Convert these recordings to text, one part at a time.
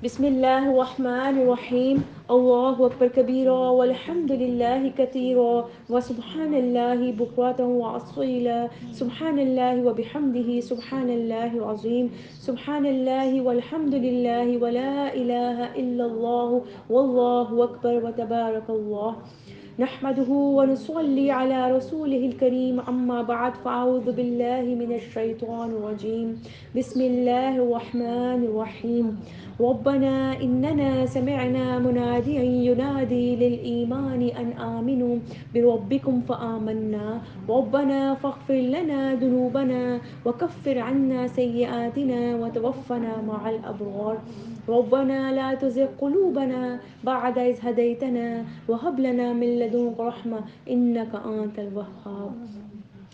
بسم الله الرحمن الرحيم. الله أكبر كبيرا والحمد لله كثيرا وسبحان الله بكرة وأصيلا. سبحان الله وبحمده سبحان الله العظيم. سبحان الله والحمد لله ولا إله إلا الله والله أكبر وتبارك الله. نحمده ونصلي على رسوله الكريم. أما بعد فأعوذ بالله من الشيطان الرجيم. بسم الله الرحمن الرحيم. ربنا إننا سمعنا مناديا ينادي للإيمان أن آمنوا بربكم فآمنا ربنا فاغفر لنا ذنوبنا وكفر عنا سيئاتنا وتوفنا مع الأبرار ربنا لا تزغ قلوبنا بعد إذ هديتنا وهب لنا من لدنك رحمة إنك أنت الوهاب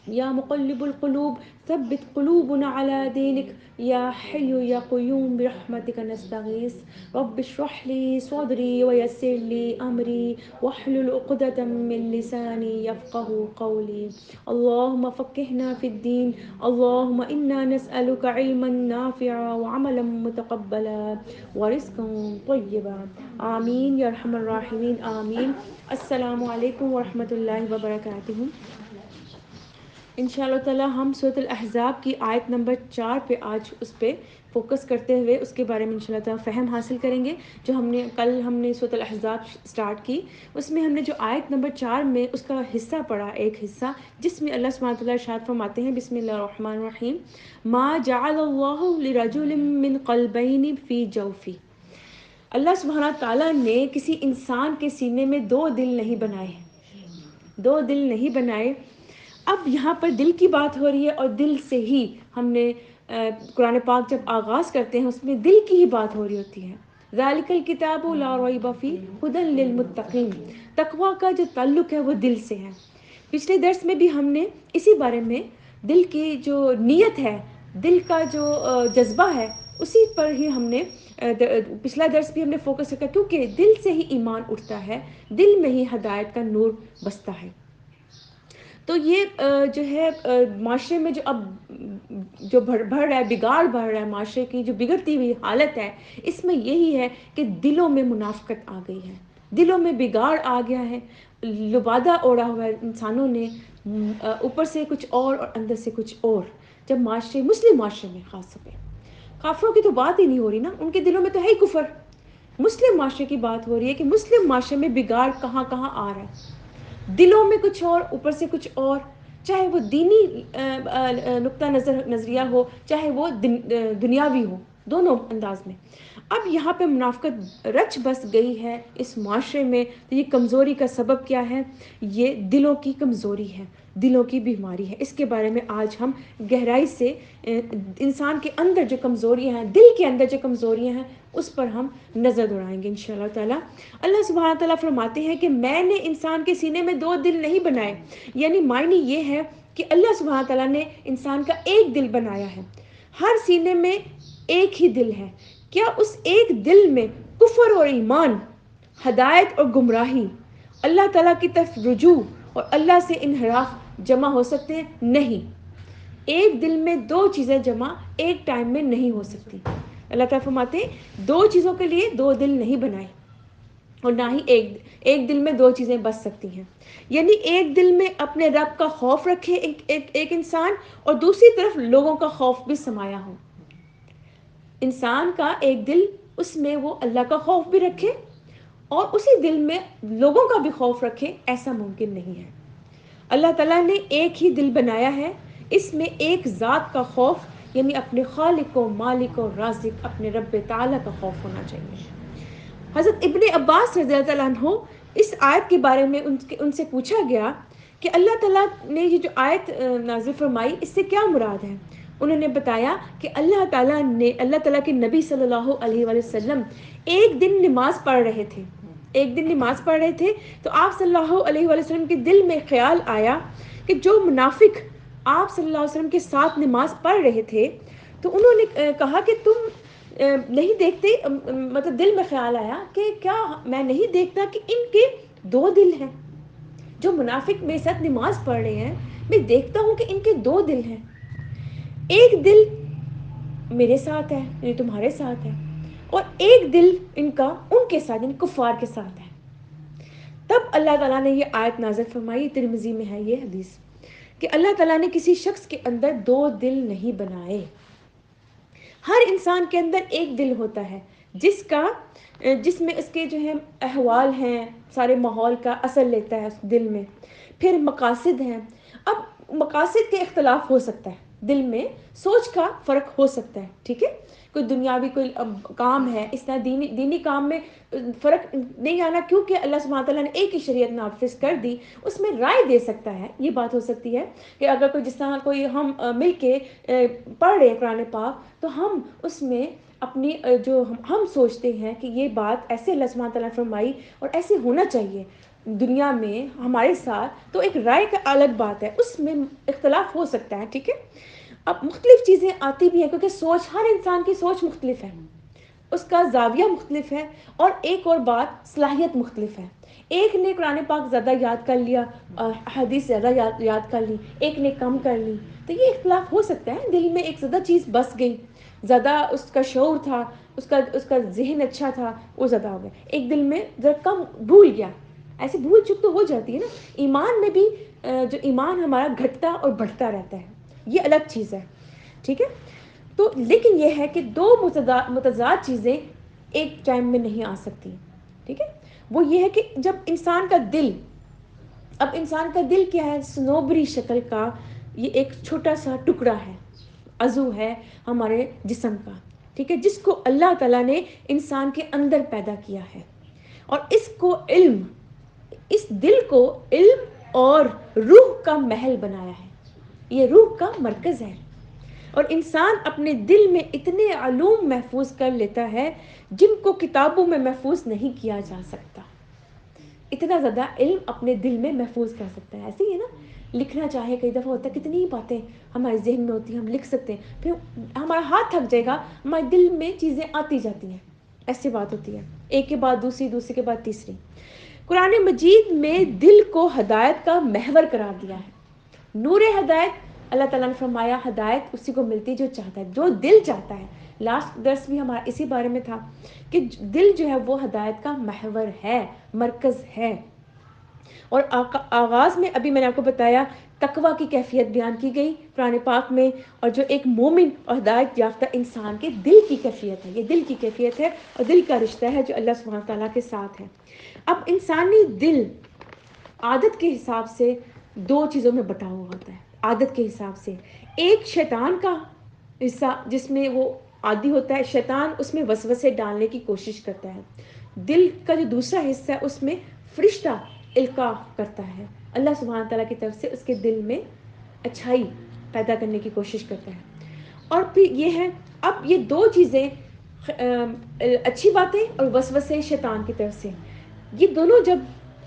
يا مقلب القلوب ثبت قلوبنا على دينك يا حي يا قيوم برحمتك نستغيث رب اشرح لي صدري ويسر لي أمري واحلل عقدة من لساني يفقه قولي اللهم فقهنا في الدين اللهم إنا نسألك علما نافعا وعملا متقبلا ورزقا طيبا آمين يا أرحم الراحمين آمين. السلام علیکم ورحمۃ اللہ وبرکاتہ. انشاءاللہ تعالی ہم سورۃ الاحزاب کی آیت نمبر 4 پہ آج اس پہ فوکس کرتے ہوئے اس کے بارے میں انشاءاللہ تعالی فہم حاصل کریں گے. جو ہم نے سورۃ الاحزاب سٹارٹ کی اس میں ہم نے جو آیت نمبر 4 میں اس کا حصہ پڑھا ایک حصہ جس میں اللہ سبحانہ وتعالی ارشاد فرماتے ہیں بسم اللہ الرحمن الرحیم ما جعل اللہ لرجل من قلبین فی جوفی. اللہ سبحانہ تعالیٰ نے کسی انسان کے سینے میں دو دل نہیں بنائے. اب یہاں پر دل کی بات ہو رہی ہے اور دل سے ہی ہم نے قرآن پاک جب آغاز کرتے ہیں اس میں دل کی ہی بات ہو رہی ہوتی ہے. ذالک الکتاب لا ریب فیہ ھدی للمتقین. تقویٰ کا جو تعلق ہے وہ دل سے ہے. پچھلے درس میں بھی ہم نے اسی بارے میں دل کی جو نیت ہے دل کا جو جذبہ ہے اسی پر ہی ہم نے پچھلا درس بھی ہم نے فوکس رکھا کیونکہ دل سے ہی ایمان اٹھتا ہے دل میں ہی ہدایت کا نور بستا ہے. تو یہ جو ہے معاشرے میں جو اب جو بڑھ رہا ہے بگاڑ بڑھ رہا ہے معاشرے کی جو بگڑتی ہوئی حالت ہے اس میں یہی ہے کہ دلوں میں منافقت آ گئی ہے دلوں میں بگاڑ آ گیا ہے. لبادہ اوڑھا ہوا ہے انسانوں نے اوپر سے کچھ اور اندر سے کچھ اور. جب مسلم معاشرے میں خاص طور پہ کافروں کی تو بات ہی نہیں ہو رہی نا ان کے دلوں میں تو ہے ہی کفر. مسلم معاشرے کی بات ہو رہی ہے کہ مسلم معاشرے میں بگاڑ کہاں کہاں آ رہا ہے. دلوں میں کچھ اور اوپر سے کچھ اور چاہے وہ دینی نقطہ نظریہ ہو چاہے وہ دنیاوی ہو دونوں انداز میں. اب یہاں پہ منافقت رچ بس گئی ہے اس معاشرے میں. تو یہ کمزوری کا سبب کیا ہے؟ یہ دلوں کی کمزوری ہے دلوں کی بیماری ہے. اس کے بارے میں آج ہم گہرائی سے انسان کے اندر جو کمزوریاں ہیں دل کے اندر جو کمزوریاں ہیں اس پر ہم نظر دوڑائیں گے انشاءاللہ تعالی. اللہ سبحانہ تعالیٰ فرماتے ہیں کہ میں نے انسان کے سینے میں دو دل نہیں بنائے. یعنی معنی یہ ہے کہ اللہ سبحانہ تعالیٰ نے انسان کا ایک دل بنایا ہے. ہر سینے میں ایک ہی دل ہے. کیا اس ایک دل میں کفر اور ایمان ہدایت اور گمراہی اللہ تعالیٰ کی طرف رجوع اور اللہ سے انحراف جمع ہو سکتے ہیں؟ نہیں. ایک دل میں دو چیزیں جمع ایک ٹائم میں نہیں ہو سکتی. اللہ تعالیٰ فرماتے ہیں دو چیزوں کے لیے دو دل نہیں بنائے اور نہ ہی ایک دل میں دو چیزیں بس سکتی ہیں. یعنی ایک دل میں اپنے رب کا خوف رکھے ایک انسان اور دوسری طرف لوگوں کا خوف بھی سمایا ہو. انسان کا ایک دل اس میں وہ اللہ کا خوف بھی رکھے اور اسی دل میں لوگوں کا بھی خوف رکھے ایسا ممکن نہیں ہے. اللہ تعالیٰ نے ایک ہی دل بنایا ہے. اس میں ایک ذات کا خوف یعنی اپنے خالق و مالک و رازق اپنے رب تعالیٰ کا خوف ہونا چاہیے. حضرت ابن عباس رضی اللہ عنہ اس آیت کے بارے میں ان سے پوچھا گیا کہ اللہ تعالیٰ نے یہ جو آیت نازل فرمائی اس سے کیا مراد ہے. انہوں نے بتایا کہ اللہ تعالیٰ کے نبی صلی اللہ علیہ وآلہ وسلم ایک دن نماز پڑھ رہے تھے تو آپ صلی اللہ علیہ وآلہ وسلم کے دل میں خیال آیا کہ جو منافق آپ صلی اللہ علیہ وسلم کے ساتھ نماز پڑھ رہے تھے تو انہوں نے کہا کہ تم نہیں دیکھتے مطلب دل میں خیال آیا کہ کیا میں نہیں دیکھتا کہ ان کے دو دل ہیں. جو منافق میرے ساتھ نماز پڑھ رہے ہیں میں دیکھتا ہوں کہ ان کے دو دل ہیں. ایک دل میرے ساتھ ہے یعنی تمہارے ساتھ ہے اور ایک دل ان کا ان کے ساتھ یعنی کفار کے ساتھ ہے. تب اللہ تعالیٰ نے یہ آیت نازل فرمائی, ترمذی میں ہے یہ حدیث, کہ اللہ تعالیٰ نے کسی شخص کے اندر دو دل نہیں بنائے. ہر انسان کے اندر ایک دل ہوتا ہے جس میں اس کے جو ہے احوال ہیں, سارے ماحول کا اثر لیتا ہے اس دل میں. پھر مقاصد ہیں. اب مقاصد کے اختلاف ہو سکتا ہے, دل میں سوچ کا فرق ہو سکتا ہے, ٹھیک ہے, کوئی دنیاوی کوئی کام ہے, اس طرح دینی کام میں فرق نہیں آنا کیونکہ اللہ سبحانہ تعالیٰ نے ایک ہی شریعت نافذ کر دی, اس میں رائے دے سکتا ہے. یہ بات ہو سکتی ہے کہ اگر کوئی جس طرح کوئی ہم مل کے پڑھ رہے ہیں قرآن پاک, تو ہم اس میں اپنی جو ہم سوچتے ہیں کہ یہ بات ایسے اللہ سبحانہ تعالیٰ نے فرمائی اور ایسے ہونا چاہیے دنیا میں ہمارے ساتھ, تو ایک رائے کا الگ بات ہے, اس میں اختلاف ہو سکتا ہے, ٹھیک ہے. اب مختلف چیزیں آتی بھی ہیں کیونکہ سوچ, ہر انسان کی سوچ مختلف ہے, اس کا زاویہ مختلف ہے, اور ایک اور بات صلاحیت مختلف ہے. ایک نے قرآن پاک زیادہ یاد کر لیا, حدیث زیادہ یاد کر لی, ایک نے کم کر لی, تو یہ اختلاف ہو سکتا ہے. دل میں ایک زیادہ چیز بس گئی, زیادہ اس کا شعور تھا, اس کا ذہن اچھا تھا, وہ زیادہ ہو گیا. ایک دل میں ذرا کم بھول گیا, ایسے بھول چک تو ہو جاتی ہے نا. ایمان میں بھی جو ایمان ہمارا گھٹتا اور بڑھتا رہتا ہے, یہ الگ چیز ہے, ٹھیک ہے. تو لیکن یہ ہے کہ دو متضاد چیزیں ایک ٹائم میں نہیں آ سکتی, ٹھیک ہے. وہ یہ ہے کہ جب انسان کا دل, اب انسان کا دل کیا ہے, سنوبری شکل کا یہ ایک چھوٹا سا ٹکڑا ہے, عضو ہے ہمارے جسم کا, ٹھیک ہے, جس کو اللہ تعالیٰ نے انسان کے اندر پیدا کیا ہے, اور اس دل کو علم اور روح کا محل بنایا ہے, یہ روح کا مرکز ہے. اور انسان اپنے دل میں اتنے علوم محفوظ کر لیتا ہے جن کو کتابوں میں محفوظ نہیں کیا جا سکتا. اتنا زیادہ علم اپنے دل میں محفوظ کر سکتا ہے. ایسے ہی ہے نا, لکھنا چاہے کئی دفعہ ہوتا ہے, کتنی ہی باتیں ہمارے ذہن میں ہوتی ہیں, ہم لکھ سکتے ہیں, پھر ہمارا ہاتھ تھک جائے گا, ہمارے دل میں چیزیں آتی جاتی ہیں, ایسی بات ہوتی ہے, ایک کے بعد دوسری, دوسری کے بعد تیسری. قرآن مجید میں دل کو ہدایت کا محور قرار دیا ہے. نور ہدایت, اللہ تعالیٰ نے فرمایا ہدایت اسی کو ملتی جو چاہتا ہے, جو دل چاہتا ہے. لاسٹ درس بھی ہمارا اسی بارے میں تھا کہ دل جو ہے وہ ہدایت کا محور ہے, مرکز ہے. اور آغاز میں ابھی میں نے آپ کو بتایا تقویٰ کی کیفیت بیان کی گئی قرآن پاک میں, اور جو ایک مومن اور ہدایت یافتہ انسان کے دل کی کیفیت ہے, یہ دل کی کیفیت ہے اور دل کا رشتہ ہے جو اللہ سبحانہ تعالیٰ کے ساتھ ہے. اب انسانی دل عادت کے حساب سے دو چیزوں میں بٹا ہوا ہوتا ہے. عادت کے حساب سے ایک شیطان کا حصہ جس میں وہ عادی ہوتا ہے, شیطان اس میں وسوسے ڈالنے کی کوشش کرتا ہے. دل کا جو دوسرا حصہ ہے اس میں فرشتہ القاء کرتا ہے, اللہ سبحانہ تعالیٰ کی طرف سے اس کے دل میں اچھائی پیدا کرنے کی کوشش کرتا ہے. اور پھر یہ ہے, اب یہ دو چیزیں اچھی باتیں اور وسوسے شیطان کی طرف سے, یہ دونوں جب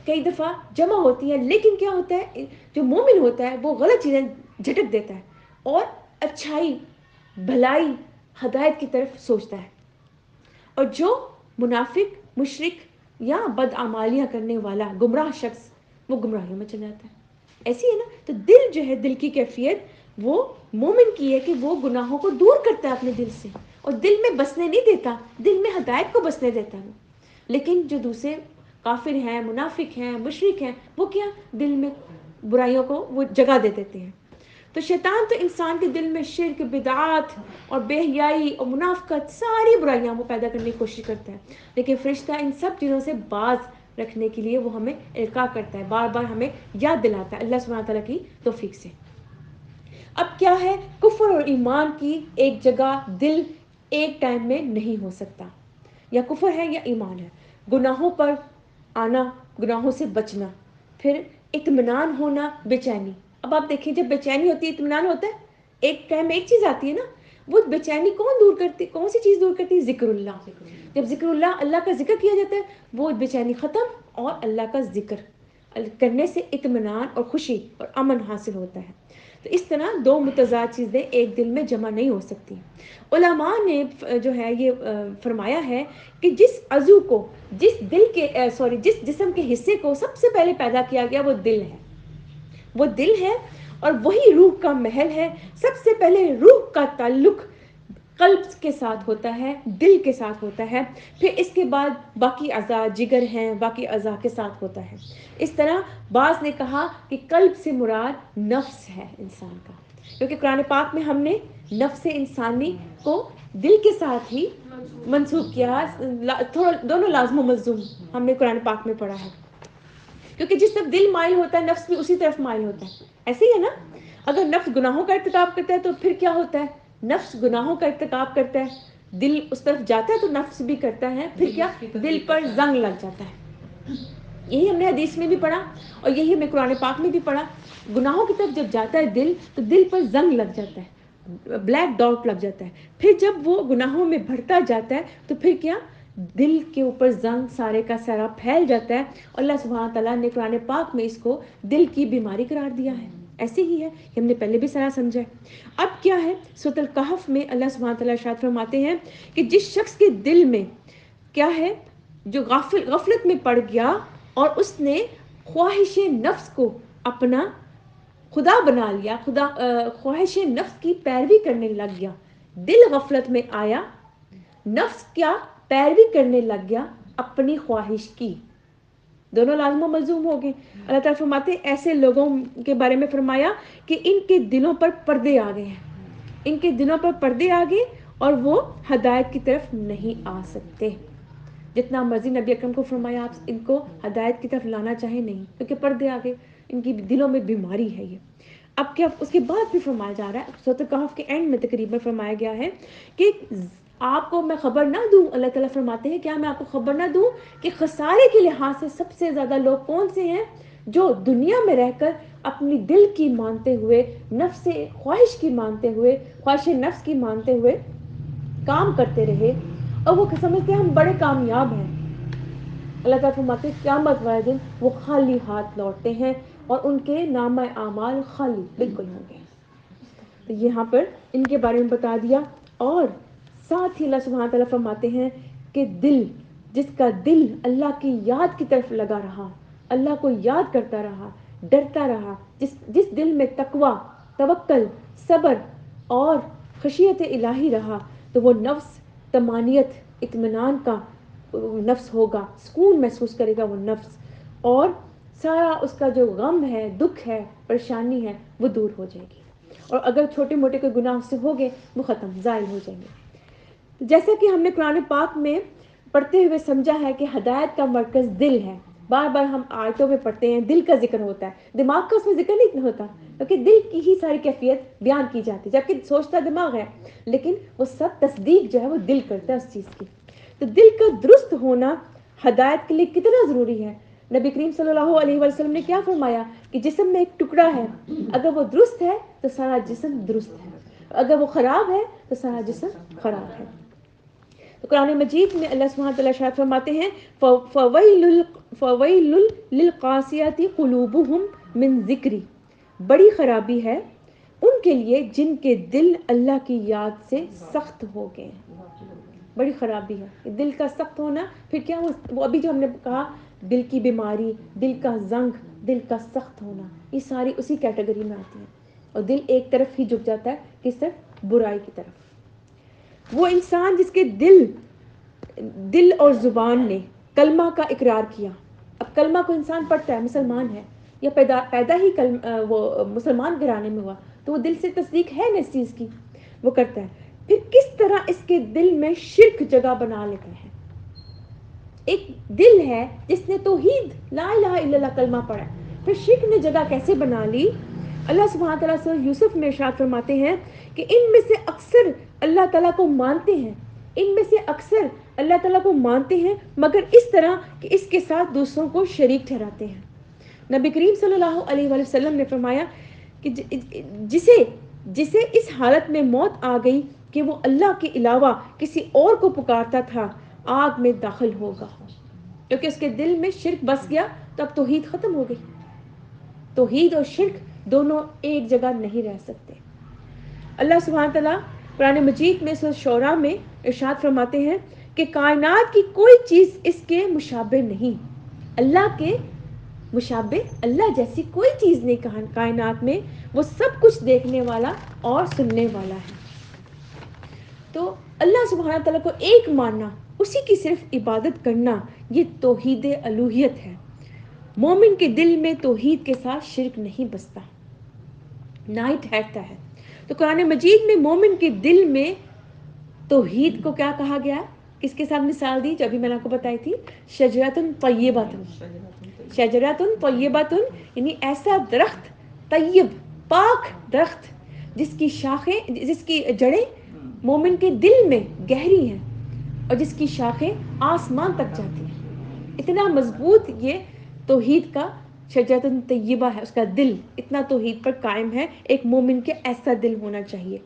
کئی دفعہ جمع ہوتی ہیں, لیکن کیا ہوتا ہے, جو مومن ہوتا ہے وہ غلط چیزیں جھٹک دیتا ہے اور اچھائی, بھلائی, ہدایت کی طرف سوچتا ہے. اور جو منافق, مشرک یا بدعمالیاں کرنے والا گمراہ شخص, وہ گمراہیوں میں چلا جاتا ہے. ایسی ہے نا. تو دل جو ہے, دل کی کیفیت وہ مومن کی ہے کہ وہ گناہوں کو دور کرتا ہے اپنے دل سے, اور دل میں بسنے نہیں دیتا, دل میں ہدایت کو بسنے دیتا ہے. لیکن جو دوسرے کافر ہیں, منافق ہیں, مشرک ہیں, وہ کیا دل میں برائیوں کو وہ جگہ دے دیتے ہیں. تو شیطان تو انسان کے دل میں شرک, بدعات اور بے حیائی اور منافقت, ساری برائیاں وہ پیدا کرنے کی کوشش کرتا ہے. لیکن فرشتہ ان سب چیزوں سے باز رکھنے کے لیے وہ ہمیں القاء کرتا ہے, بار بار ہمیں یاد دلاتا ہے اللہ سبحانہ تعالیٰ کی توفیق سے. اب کیا ہے, کفر اور ایمان کی ایک جگہ دل ایک ٹائم میں نہیں ہو سکتا, یا کفر ہے یا ایمان ہے. گناہوں پر آنا, گناہوں سے بچنا, پھر اطمینان ہونا, بے چینی. اب آپ دیکھیں جب بے چینی ہوتی ہے, اطمینان ہوتا ہے, ایک ٹائم میں ایک چیز آتی ہے نا, وہ بے چینی کون دور کرتی, کون سی چیز دور کرتی ہے, ذکر اللہ. جب ذکر اللہ کا ذکر کیا جاتا ہے, وہ بے چینی ختم, اور اللہ کا ذکر کرنے سے اطمینان اور خوشی اور امن حاصل ہوتا ہے. تو اس طرح دو متضاد چیزیں ایک دل میں جمع نہیں ہو سکتی. علماء نے جو ہے یہ فرمایا ہے کہ جس عضو کو, جس جسم کے حصے کو سب سے پہلے پیدا کیا گیا وہ دل ہے, وہ دل ہے, اور وہی روح کا محل ہے. سب سے پہلے روح کا تعلق قلب کے ساتھ ہوتا ہے، دل کے ساتھ ہوتا ہے، پھر اس کے بعد باقی اعضاء جگر ہیں، باقی اعضاء کے ساتھ ہوتا ہے. اس طرح بعض نے کہا کہ قلب سے مراد نفس ہے انسان کا، کیونکہ قرآن پاک میں ہم نے نفس انسانی کو دل کے ساتھ ہی منسوب کیا ہے. تھوڑا دونوں لازم و ملزوم ہم نے قرآن پاک میں پڑھا ہے، کیونکہ جس طرف دل مائل ہوتا ہے نفس بھی اسی طرف مائل ہوتا ہے. ایسے ہی ہے نا، اگر نفس گناہوں کا ارتکاب کرتا ہے تو پھر کیا ہوتا ہے؟ نفس گناہوں کا ارتکاب کرتا ہے، دل اس طرف جاتا ہے تو نفس بھی کرتا ہے، پھر کیا؟ دل پر زنگ لگ جاتا ہے. یہی ہم نے حدیث میں بھی پڑھا اور یہی ہم نے قرآن پاک میں بھی پڑھا. گناہوں کی طرف جب جاتا ہے دل تو دل پر زنگ لگ جاتا ہے، بلیک ڈاٹ لگ جاتا ہے. پھر جب وہ گناہوں میں بڑھتا جاتا ہے تو پھر کیا؟ دل کے اوپر زنگ سارے کا سارا پھیل جاتا ہے. اللہ سبحانہ تعالیٰ نے قرآن پاک میں اس کو دل کی بیماری قرار دیا ہے. ایسے ہی ہے کہ ہم نے پہلے بھی سارا سمجھا ہے. اب کیا ہے؟ سورۃ الکہف میں اللہ سبحانہ تعالیٰ ارشاد فرماتے ہیں کہ جس شخص کے دل میں کیا ہے، جو غفلت میں پڑ گیا اور اس نے خواہش نفس کو اپنا خدا بنا لیا، خواہش نفس کی پیروی کرنے لگ گیا، دل غفلت میں آیا، نفس کیا پیروی کرنے لگ گیا اپنی خواہش کی. دونوں لازم و ملزوم ہو گئے. اللہ تعالیٰ فرماتے ہیں ایسے لوگوں کے بارے میں فرمایا کہ ان کے دلوں پر پردے آ گئے ہیں، ان کے دلوں پر پردے آ گئے اور وہ ہدایت کی طرف نہیں آ سکتے. جتنا مرضی نبی اکرم کو فرمایا آپ ان کو ہدایت کی طرف لانا چاہے نہیں، کیونکہ پردے آ گئے، ان کی دلوں میں بیماری ہے یہ. اب کیا اس کے بعد بھی فرمایا جا رہا ہے، سورۃ الکہف کے اینڈ میں تقریباً فرمایا گیا ہے کہ آپ کو میں خبر نہ دوں. اللہ تعالیٰ فرماتے ہیں کیا میں آپ کو خبر نہ دوں کہ خسارے کے لحاظ سے سب سے زیادہ لوگ کون سے ہیں؟ جو دنیا میں رہ کر اپنی دل کی مانتے ہوئے، نفس خواہش کی مانتے ہوئے، خواہش نفس کی مانتے ہوئے کام کرتے رہے اور وہ سمجھتے ہیں ہم بڑے کامیاب ہیں. اللہ تعالیٰ فرماتے ہیں قیامت والے دن وہ خالی ہاتھ لوٹتے ہیں اور ان کے نامہ اعمال خالی بالکل ہوں گے. تو یہاں پر ان کے بارے میں بتا دیا. اور ساتھ ہی اللہ سبحانہ تعالیٰ فرماتے ہیں کہ دل، جس کا دل اللہ کی یاد کی طرف لگا رہا، اللہ کو یاد کرتا رہا، ڈرتا رہا، جس دل میں تقوی، توکل، صبر اور خشیت الہی رہا، تو وہ نفس طمانیت، اطمینان کا نفس ہوگا، سکون محسوس کرے گا وہ نفس، اور سارا اس کا جو غم ہے، دکھ ہے، پریشانی ہے وہ دور ہو جائے گی. اور اگر چھوٹے موٹے کوئی گناہ سے ہو گئے وہ ختم، زائل ہو جائیں گے. جیسا کہ ہم نے قرآن پاک میں پڑھتے ہوئے سمجھا ہے کہ ہدایت کا مرکز دل ہے. بار بار ہم آیتوں میں پڑھتے ہیں دل کا ذکر ہوتا ہے، دماغ کا اس میں ذکر نہیں ہوتا، کیونکہ دل کی ہی ساری کیفیت بیان کی جاتی ہے، جبکہ سوچتا دماغ ہے، لیکن وہ سب تصدیق جو ہے وہ دل کرتا ہے اس چیز کی. تو دل کا درست ہونا ہدایت کے لیے کتنا ضروری ہے. نبی کریم صلی اللہ علیہ وسلم نے کیا فرمایا کہ جسم میں ایک ٹکڑا ہے، اگر وہ درست ہے تو سارا جسم درست ہے، اگر وہ خراب ہے تو سارا جسم خراب ہے. تو قرآن مجید میں اللہ سبحانہ تعالیٰ ارشاد فرماتے ہیں فَوَيْلٌ لِلْقَاسِيَةِ قُلُوبُهُمْ مِنْ ذِكْرِي، بڑی خرابی ہے ان کے لیے جن کے دل اللہ کی یاد سے سخت ہو گئے ہیں. بڑی خرابی ہے دل کا سخت ہونا. پھر کیا وہ ابھی جو ہم نے کہا دل کی بیماری، دل کا زنگ، دل کا سخت ہونا، یہ ساری اسی کیٹیگری میں آتی ہیں. اور دل ایک طرف ہی جھک جاتا ہے، کس طرف؟ برائی کی طرف. وہ انسان جس کے دل اور زبان نے کلمہ کا اقرار کیا. اب کلمہ کو انسان پڑھتا ہے، مسلمان ہے یا پیدا ہی وہ مسلمان گھرانے میں ہوا، تو وہ دل سے تصدیق ہے نا اس چیز کی، وہ کرتا ہے. پھر کس طرح اس کے دل میں شرک جگہ بنا لیتا ہے. ایک دل ہے جس نے توحید لا الہ الا اللہ کلمہ پڑھا، پھر شرک نے جگہ کیسے بنا لی؟ اللہ سبحانہ تعالیٰ سورہ یوسف میں ارشاد فرماتے ہیں کہ ان میں سے اکثر اللہ تعالیٰ کو مانتے ہیں، ان میں سے اکثر اللہ تعالیٰ کو مانتے ہیں مگر اس طرح کہ اس کے ساتھ دوسروں کو شریک ٹھہراتے ہیں. نبی کریم صلی اللہ علیہ وسلم نے فرمایا کہ جسے اس حالت میں موت آ گئی کہ وہ اللہ کے علاوہ کسی اور کو پکارتا تھا، آگ میں داخل ہوگا. کیونکہ اس کے دل میں شرک بس گیا تو اب توحید ختم ہو گئی. توحید اور شرک دونوں ایک جگہ نہیں رہ سکتے. اللہ سبحانہ تعالیٰ قرآن مجید میں سورۃ شعراء میں ارشاد فرماتے ہیں کہ کائنات کی کوئی چیز اس کے مشابہ نہیں. اللہ کے مشابہ، اللہ جیسی کوئی چیز نہیں کائنات میں، وہ سب کچھ دیکھنے والا اور سننے والا ہے. تو اللہ سبحانہ تعالیٰ کو ایک ماننا، اسی کی صرف عبادت کرنا، یہ توحید الوہیت ہے۔ مومن کے دل میں توحید کے ساتھ شرک نہیں بستا، نہ ہی ٹھہرتا ہے۔ تو قرآن مجید میں مومن کے دل میں توحید کو کیا کہا گیا؟ کس کے ساتھ مثال دی جو ابھی میں نے آپ کو بتائی تھی؟ شجرۃ طیبۃ، شجرۃ طیبۃ، یعنی ایسا درخت طیب، پاک درخت جس کی شاخیں، جس کی جڑیں مومن کے دل میں گہری ہیں اور جس کی شاخیں آسمان تک جاتی ہیں۔ اتنا مضبوط یہ توحید کا شجرۃ طیبہ ہے، اس کا دل اتنا توحید پر قائم ہے۔ ایک مومن کے ایسا دل ہونا چاہیے۔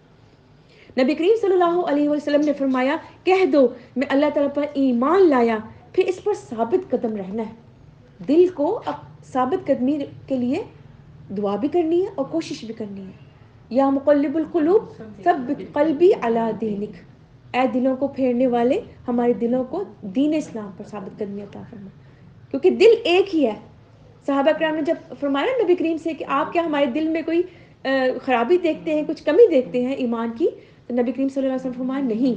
نبی کریم صلی اللہ علیہ وسلم نے فرمایا، کہہ دو میں اللہ تعالیٰ پر ایمان لایا، پھر اس پر ثابت قدم رہنا ہے۔ دل کو اب ثابت قدمی کے لیے دعا بھی کرنی ہے اور کوشش بھی کرنی ہے۔ یا مقلب القلوب ثبت قلبی علی دینک، اے دلوں کو پھیرنے والے ہمارے دلوں کو دین اسلام پر ثابت قدمی عطا فرما، کیونکہ دل ایک ہی ہے۔ صحابہ کرام نے جب فرمایا نبی کریم سے کہ آپ کیا ہمارے دل میں کوئی خرابی دیکھتے ہیں، کچھ کمی دیکھتے ہیں ایمان کی، تو نبی کریم صلی اللہ علیہ وسلم فرمایا نہیں،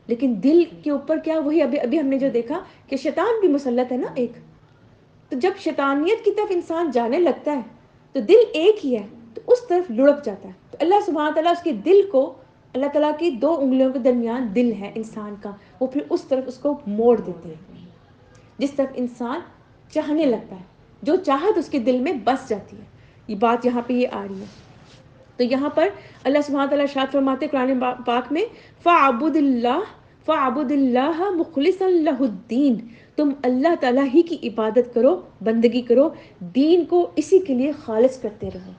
لیکن دل کے اوپر کیا، وہی ابھی ہم نے جو دیکھا کہ شیطان بھی مسلط ہے نا ایک، تو جب شیطانیت کی طرف انسان جانے لگتا ہے تو دل ایک ہی ہے تو اس طرف لڑک جاتا ہے۔ تو اللہ سبحانہ تعالیٰ اس کے دل کو، اللہ تعالیٰ کی دو انگلیوں کے درمیان دل ہے انسان کا، وہ پھر اس طرف اس کو موڑ دیتے ہیں جس طرف انسان چاہنے لگتا ہے، جو چاہت اس کے دل میں بس جاتی ہے۔ یہ بات یہاں پہ یہ آ رہی ہے۔ تو یہاں پر اللہ سبحانہ تعالیٰ ارشاد فرماتے قرآن پاک میں، فَاعْبُدِ اللَّهَ مُخْلِصًا لَهُ الدِّينَ، تم اللہ تعالیٰ ہی کی عبادت کرو، بندگی کرو، دین کو اسی کے لیے خالص کرتے رہو۔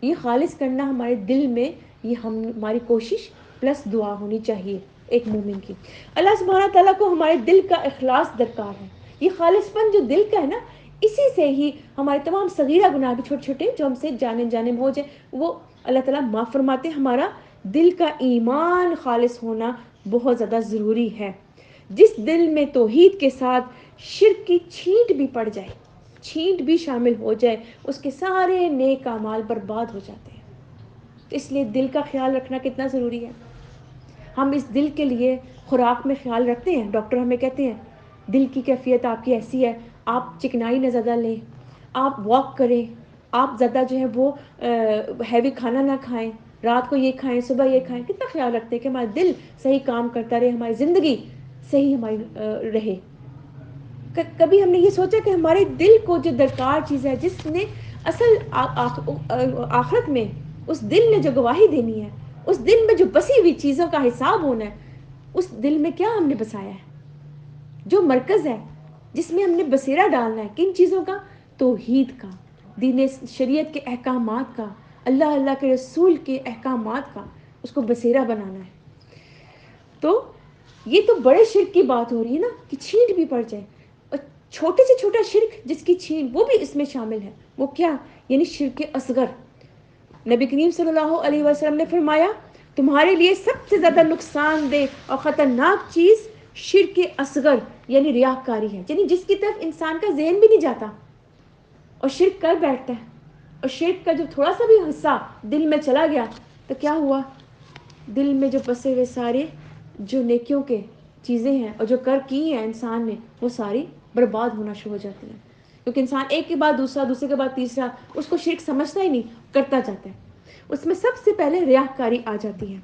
یہ خالص کرنا ہمارے دل میں، یہ ہماری کوشش پلس دعا ہونی چاہیے ایک مومن کی۔ اللہ سبحانہ تعالیٰ کو ہمارے دل کا اخلاص درکار ہے۔ یہ خالص پن جو دل کا ہے نا، اسی سے ہی ہمارے تمام صغیرہ گناہ بھی چھوٹے چھوٹے جو ہم سے جانے میں ہو جائے وہ اللہ تعالیٰ معاف فرماتے ہیں۔ ہمارا دل کا ایمان خالص ہونا بہت زیادہ ضروری ہے۔ جس دل میں توحید کے ساتھ شرک کی چھینٹ بھی پڑ جائے، چھینٹ بھی شامل ہو جائے، اس کے سارے نیک اعمال برباد ہو جاتے ہیں۔ اس لیے دل کا خیال رکھنا کتنا ضروری ہے۔ ہم اس دل کے لیے خوراک میں خیال رکھتے ہیں، ڈاکٹر ہمیں کہتے ہیں دل کی کیفیت آپ کی ایسی ہے، آپ چکنائی نہ زیادہ لیں، آپ واک کریں، آپ زیادہ جو ہے وہ ہیوی کھانا نہ کھائیں، رات کو یہ کھائیں، صبح یہ کھائیں۔ کتنا خیال رکھتے ہیں کہ ہمارا دل صحیح کام کرتا رہے، ہماری زندگی صحیح ہماری رہے۔ کبھی ہم نے یہ سوچا کہ ہمارے دل کو جو درکار چیز ہے، جس نے اصل آخرت میں اس دل نے جو گواہی دینی ہے، اس دل میں جو بسی ہوئی چیزوں کا حساب ہونا ہے، اس دل میں کیا ہم نے بسایا ہے؟ جو مرکز ہے جس میں ہم نے بسیرا ڈالنا ہے، کن چیزوں کا؟ توحید کا، دین شریعت کے احکامات کا، اللہ کے رسول کے احکامات کا، اس کو بسیرا بنانا ہے۔ تو یہ تو بڑے شرک کی بات ہو رہی ہے نا کہ چھینٹ بھی پڑ جائے، اور چھوٹے سے چھوٹا شرک جس کی چھینٹ وہ بھی اس میں شامل ہے، وہ کیا؟ یعنی شرک اصغر۔ نبی کریم صلی اللہ علیہ وسلم نے فرمایا تمہارے لیے سب سے زیادہ نقصان دہ اور خطرناک چیز شرک اصغر یعنی ریاکاری ہے، یعنی جس کی طرف انسان کا ذہن بھی نہیں جاتا اور شرک کر بیٹھتا ہے، اور شرک کا جو تھوڑا سا بھی حصہ دل میں چلا گیا تو کیا ہوا؟ دل میں جو بسے ہوئے سارے جو نیکیوں کے چیزیں ہیں اور جو کی ہیں انسان نے، وہ ساری برباد ہونا شروع ہو جاتی ہیں، کیونکہ انسان ایک کے بعد دوسرا، دوسرے کے بعد تیسرا، اس کو شرک سمجھتا ہی نہیں، کرتا جاتا ہے۔ اس میں سب سے پہلے ریاکاری آ جاتی ہے۔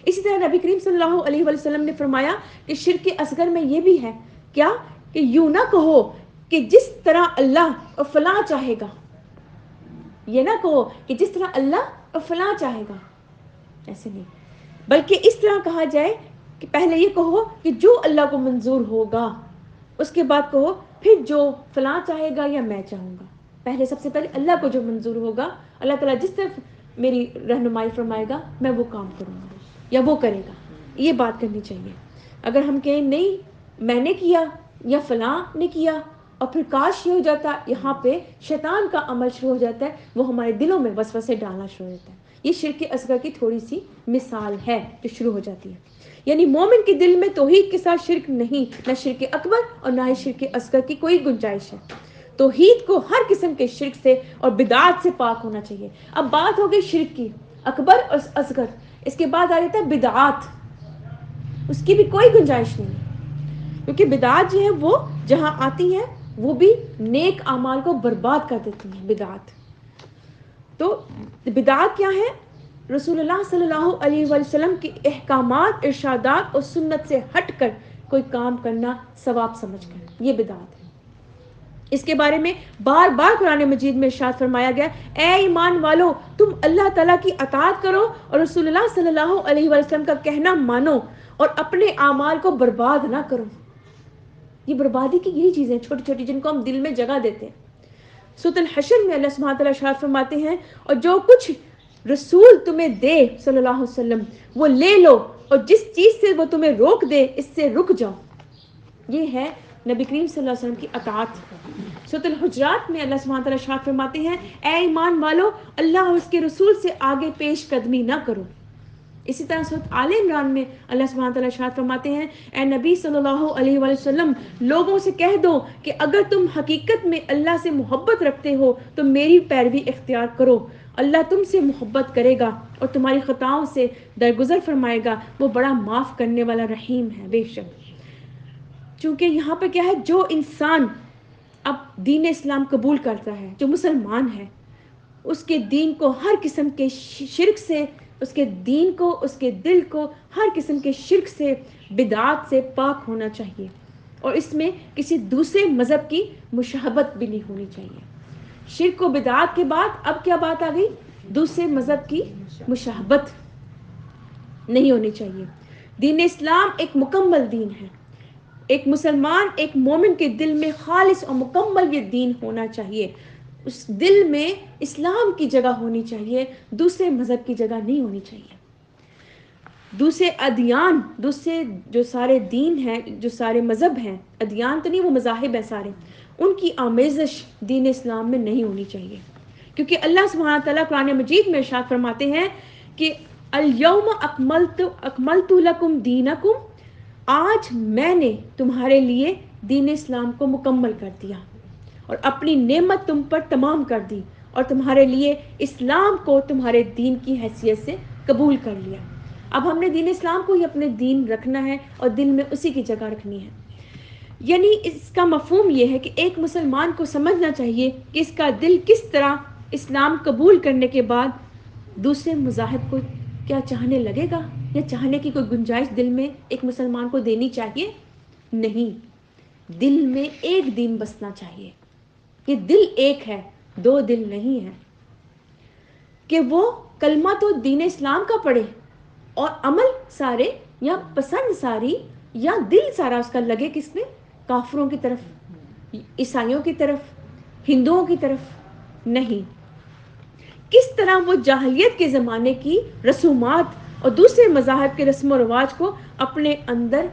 اسی طرح نبی کریم صلی اللہ علیہ وسلم نے فرمایا کہ شرک اصغر میں یہ بھی ہے کیا کہ یوں نہ کہو کہ جس طرح اللہ فلاں چاہے گا، یہ نہ کہو کہ جس طرح اللہ فلاں چاہے گا، ایسے نہیں، بلکہ اس طرح کہا جائے کہ پہلے یہ کہو کہ جو اللہ کو منظور ہوگا، اس کے بعد کہو پھر جو فلاں چاہے گا یا میں چاہوں گا۔ پہلے سب سے پہلے اللہ کو جو منظور ہوگا، اللہ تعالیٰ جس طرف میری رہنمائی فرمائے گا میں وہ کام کروں گا یا وہ کرے گا، یہ بات کرنی چاہیے۔ اگر ہم کہیں نہیں میں نے کیا یا فلاں نے کیا اور پھر کاش یہ ہو جاتا، یہاں پہ شیطان کا عمل شروع ہو جاتا ہے، وہ ہمارے دلوں میں وسوسے ڈالنا شروع ہو جاتا ہے۔ یہ شرک اصغر کی تھوڑی سی مثال ہے جو شروع ہو جاتی ہے۔ یعنی مومن کے دل میں توحید کے ساتھ شرک نہیں، نہ شرک اکبر اور نہ ہی شرک اصغر کی کوئی گنجائش ہے۔ توحید کو ہر قسم کے شرک سے اور بدعات سے پاک ہونا چاہیے۔ اب بات ہو گئی شرک کی اکبر اور اصغر، اس کے بعد آ جاتا ہے بدعات۔ اس کی بھی کوئی گنجائش نہیں ہے، کیونکہ بدعات جو ہے وہ جہاں آتی ہیں وہ بھی نیک اعمال کو برباد کر دیتی ہیں بدعات. تو بدعات کیا ہے؟ رسول اللہ صلی اللہ علیہ وسلم کے احکامات، ارشادات اور سنت سے ہٹ کر کوئی کام کرنا ثواب سمجھ کر، یہ بدعات ہے. اس کے بارے میں بار بار قرآن مجید میں ارشاد فرمایا گیا، اے ایمان والو تم اللہ تعالیٰ کی اطاعت کرو اور رسول اللہ صلی اللہ علیہ وسلم کا کہنا مانو اور اپنے اعمال کو برباد نہ کرو. یہ بربادی کی یہی چیزیں چھوٹی چھوٹی جن کو ہم دل میں جگہ دیتے ہیں. سورۃ الحشر میں اللہ سبحانہ تعالیٰ ارشاد فرماتے ہیں، اور جو کچھ رسول تمہیں دے صلی اللہ علیہ وسلم وہ لے لو، اور جس چیز سے وہ تمہیں روک دے اس سے رک جاؤ. یہ ہے نبی کریم صلی اللہ علیہ وسلم کی اطاعت. سورۃ الحجرات میں اللہ سبحانہ تعالیٰ ارشاد فرماتے ہیں، اے ایمان والو اللہ اور اس کے رسول سے آگے پیش قدمی نہ کرو. اسی طرح سورۃ آل عمران میں اللہ سبحانہ تعالیٰ ارشاد فرماتے ہیں، اے نبی صلی اللہ علیہ وسلم لوگوں سے کہہ دو کہ اگر تم حقیقت میں اللہ سے محبت رکھتے ہو تو میری پیروی اختیار کرو. اللہ تم سے محبت کرے گا اور تمہاری خطاؤں سے درگزر فرمائے گا، وہ بڑا معاف کرنے والا رحیم ہے. بے شک چونکہ یہاں پہ کیا ہے، جو انسان اب دین اسلام قبول کرتا ہے، جو مسلمان ہے، اس کے دین کو ہر قسم کے شرک سے، اس کے دین کو، اس کے دل کو ہر قسم کے شرک سے، بدعات سے پاک ہونا چاہیے، اور اس میں کسی دوسرے مذہب کی مشابہت بھی نہیں ہونی چاہیے. شرک و بدعات کے بعد اب کیا بات آ گئی؟ دوسرے مذہب کی مشابہت نہیں ہونی چاہیے. دین اسلام ایک مکمل دین ہے. ایک مسلمان، ایک مومن کے دل میں خالص اور مکمل یہ دین ہونا چاہیے. اس دل میں اسلام کی جگہ ہونی چاہیے، دوسرے مذہب کی جگہ نہیں ہونی چاہیے. دوسرے ادیان، دوسرے جو سارے دین ہیں، جو سارے مذہب ہیں، ادیان تو نہیں، وہ مذاہب ہیں سارے، ان کی آمیزش دین اسلام میں نہیں ہونی چاہیے. کیونکہ اللہ سبحانہ تعالیٰ قرآن مجید میں ارشاد فرماتے ہیں کہ الیوم اکملت لکم دینکم، آج میں نے تمہارے لیے دین اسلام کو مکمل کر دیا اور اپنی نعمت تم پر تمام کر دی، اور تمہارے لیے اسلام کو تمہارے دین کی حیثیت سے قبول کر لیا. اب ہم نے دین اسلام کو ہی اپنے دین رکھنا ہے اور دل میں اسی کی جگہ رکھنی ہے. یعنی اس کا مفہوم یہ ہے کہ ایک مسلمان کو سمجھنا چاہیے کہ اس کا دل کس طرح اسلام قبول کرنے کے بعد دوسرے مذاہب کو کیا چاہنے لگے گا، یا چاہنے کی کوئی گنجائش دل میں ایک مسلمان کو دینی چاہیے؟ نہیں. دل میں ایک دین بسنا چاہیے. کہ دل ایک ہے، دو دل نہیں ہے. کہ وہ کلمہ تو دین اسلام کا پڑھے اور عمل سارے یا پسند ساری یا دل سارا اس کا لگے کس میں؟ کافروں کی طرف، عیسائیوں کی طرف، ہندوؤں کی طرف نہیں. کس طرح وہ جاہلیت کے زمانے کی رسومات اور دوسرے مذاہب کے رسم و رواج کو اپنے اندر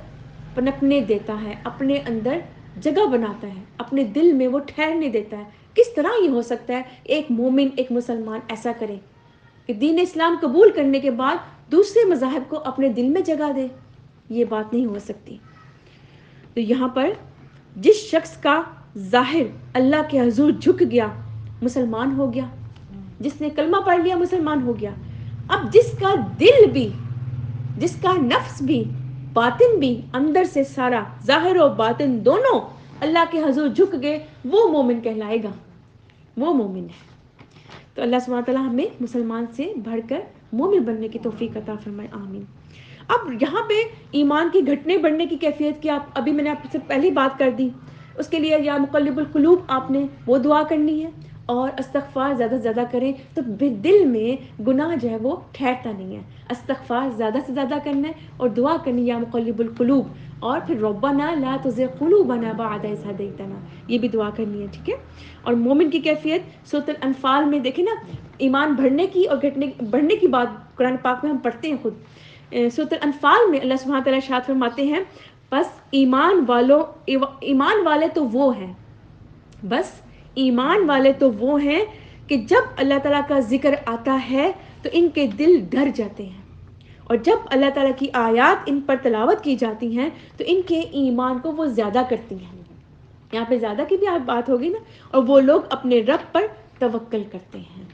پنپنے دیتا ہے، اپنے اندر جگہ بناتا ہے، اپنے دل میں وہ ٹھہرنے دیتا ہے. کس طرح یہ ہو سکتا ہے ایک مومن، ایک مسلمان ایسا کرے کہ دین اسلام قبول کرنے کے بعد دوسرے مذاہب کو اپنے دل میں جگہ دے؟ یہ بات نہیں ہو سکتی. تو یہاں پر جس شخص کا ظاہر اللہ کے حضور جھک گیا مسلمان ہو گیا، جس نے کلمہ پڑھ لیا مسلمان ہو گیا. اب جس کا دل بھی، جس کا نفس بھی، باطن بھی، اندر سے سارا ظاہر و باطن دونوں اللہ کے حضور جھک گئے، وہ مومن کہلائے گا، وہ مومن ہے. تو اللہ سبحانہ تعالیٰ ہمیں مسلمان سے بڑھ کر مومن بننے کی توفیق عطا فرمائے، آمین. اب یہاں پہ ایمان کی گھٹنے بڑھنے کی کیفیت کی ابھی میں نے آپ سے پہلی بات کر دی. اس کے لیے یا مقلب القلوب آپ نے وہ دعا کرنی ہے، اور استغفار زیادہ سے زیادہ کریں تو دل میں گناہ جو ہے وہ ٹھہرتا نہیں ہے. استغفار زیادہ سے زیادہ کرنا ہے اور دعا کرنی یا مقلب القلوب، اور پھر ربنا لا تزغ قلوبنا بعد اذ ہدیتنا، یہ بھی دعا کرنی ہے، ٹھیک ہے. اور مومن کی کیفیت سورۃ الانفال میں دیکھیں نا، ایمان بڑھنے کی اور بڑھنے کی بات قرآن پاک میں ہم پڑھتے ہیں خود. سورۃ الانفال میں اللہ سبحانہ تعالیٰ ارشاد فرماتے ہیں، بس ایمان والے تو وہ ہیں، بس ایمان والے تو وہ ہیں کہ جب اللہ تعالیٰ کا ذکر آتا ہے تو ان کے دل ڈر جاتے ہیں، اور جب اللہ تعالیٰ کی آیات ان پر تلاوت کی جاتی ہیں تو ان کے ایمان کو وہ زیادہ کرتی ہیں. یہاں پہ زیادہ کی بھی بات ہوگی نا. اور وہ لوگ اپنے رب پر توکل کرتے ہیں.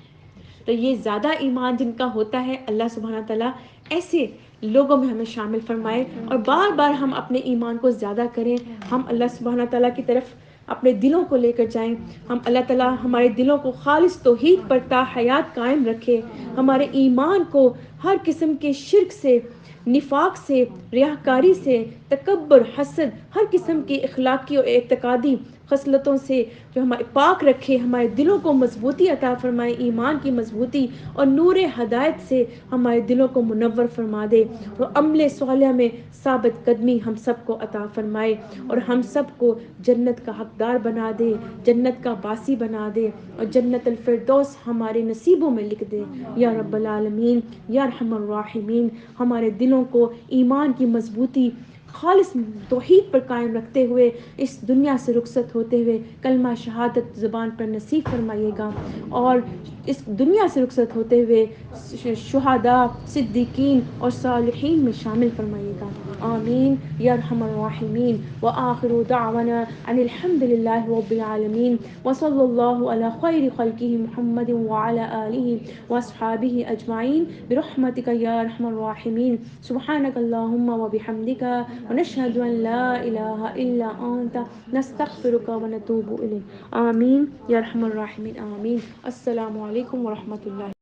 تو یہ زیادہ ایمان جن کا ہوتا ہے، اللہ سبحانہ تعالیٰ ایسے لوگوں میں ہمیں شامل فرمائے، اور بار بار ہم اپنے ایمان کو زیادہ کریں، ہم اللہ سبحانہ تعالیٰ کی طرف اپنے دلوں کو لے کر جائیں، ہم اللہ تعالیٰ ہمارے دلوں کو خالص توحید پر تا حیات قائم رکھے، ہمارے ایمان کو ہر قسم کے شرک سے، نفاق سے، ریاکاری سے، تکبر، حسد، ہر قسم کی اخلاقی اور اعتقادی خصلتوں سے جو ہمارے پاک رکھے، ہمارے دلوں کو مضبوطی عطا فرمائے، ایمان کی مضبوطی اور نور ہدایت سے ہمارے دلوں کو منور فرما دے، اور عمل صالح میں ثابت قدمی ہم سب کو عطا فرمائے، اور ہم سب کو جنت کا حقدار بنا دے، جنت کا باسی بنا دے، اور جنت الفردوس ہمارے نصیبوں میں لکھ دے یا رب العالمین یا ارحم الراحمین۔ ہمارے دلوں کو ایمان کی مضبوطی، خالص توحید پر قائم رکھتے ہوئے اس دنیا سے رخصت ہوتے ہوئے کلمہ شہادت زبان پر نصیب فرمائیے گا، اور اس دنیا سے رخصت ہوتے ہوئے شہداء، صدیقین اور صالحین میں شامل فرمائیے گا، آمین یا ارحم الراحمین۔ وآخر دعوانا ان الحمد للہ رب العالمین، وصلی اللہ علی خیر خلقہ محمد وعلی آلہ واصحابہ اجمعین برحمتک یا ارحم الراحمین۔ سبحانک اللہم وبحمدک ونشہد ان لا الہ الا انت نستغفرک ونتوب الیک، آمین یا ارحم الراحمین، آمین۔ السلام علیکم ورحمۃ اللہ۔